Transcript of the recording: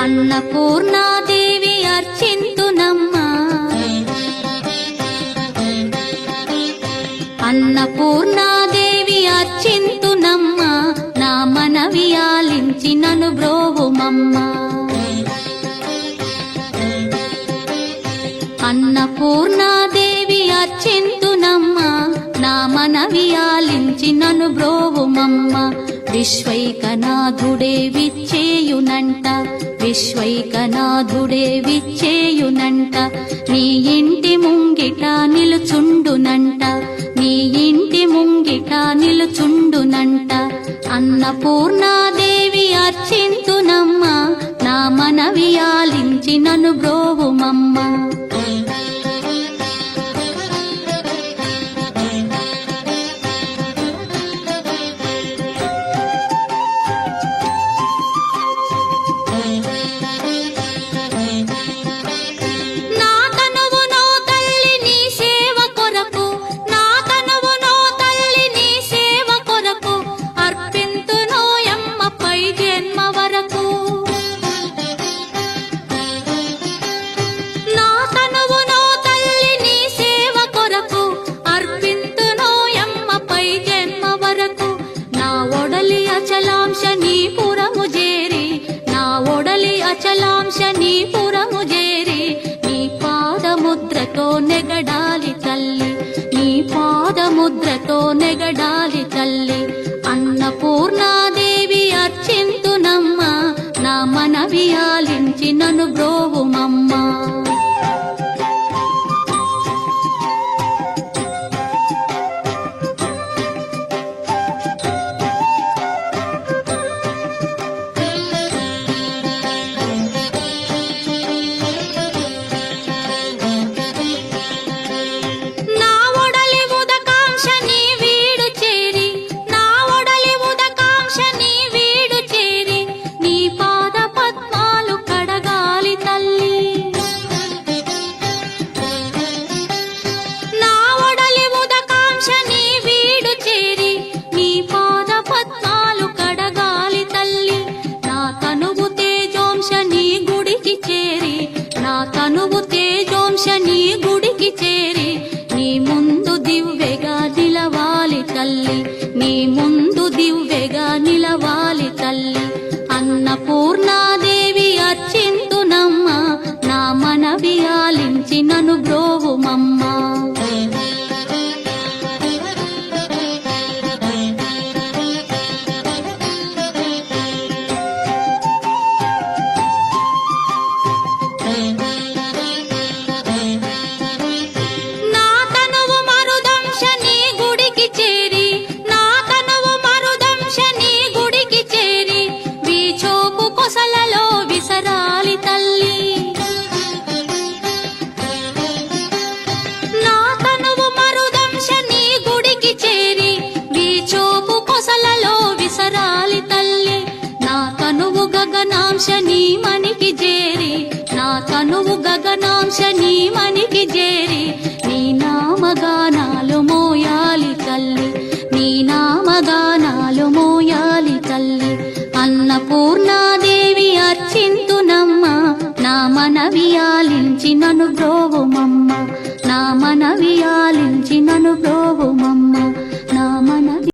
అన్నపూర్ణాదేవి అర్చింతునమ్మా, అన్నపూర్ణాదేవి అర్చింతునమ్మా, నా మనవి ఆలించి నన్ను బ్రోవుమమ్మా. అన్నపూర్ణాదేవి అర్చింతునమ్మా, నా మనవి ఆలించి నన్ను బ్రోవుమమ్మా. విశ్వైకనాథుడే విచ్చేయునంట, విశ్వైకనాథుడే విచ్చేయునంట, నీ ఇంటి ముంగిట నిలుచుండునంట, నీ ఇంటి ముంగిట నిలుచుండునంట. అన్నపూర్ణాదేవి అర్చింతునమ్మా, నా మనవి ఆలించి నన్ను బ్రోవుమమ్మా. అచలాంశ నీ పురము చేరి, నీ పాదముద్రతో నెగడాలి తల్లి, నీ పాదముద్రతో నెగడాలి తల్లి. అన్నపూర్ణాదేవి అర్చింతునమ్మా, నా మనవి ఆలించి నన్ను బ్రోవుమమ్మా. తనువు తేజోంశ నీ గుడికి చేరి, నీ ముందు దివ్వెగా నిలవాలి తల్లి, నీ ముందు దివ్వెగా నిలవాలి తల్లి. అన్నపూర్ణాదేవి అర్చింతునమ్మా, నా మనవి ఆలించి నన్ను బ్రోవుమమ్మా. గగనాంశ నీ మనికి చేరి, నా తనువు గగనాంశ నీ మనికి చేరి, నీ నామగానాలు మోయాలి తల్లి, నీ నామగానాలు మోయాలి తల్లి. అన్నపూర్ణాదేవి అర్చింతునమ్మా, నా మనవి ఆలించి నన్ను బ్రోవుమమ్మ, నా మనవి ఆలించి నన్ను బ్రోవుమమ్మ.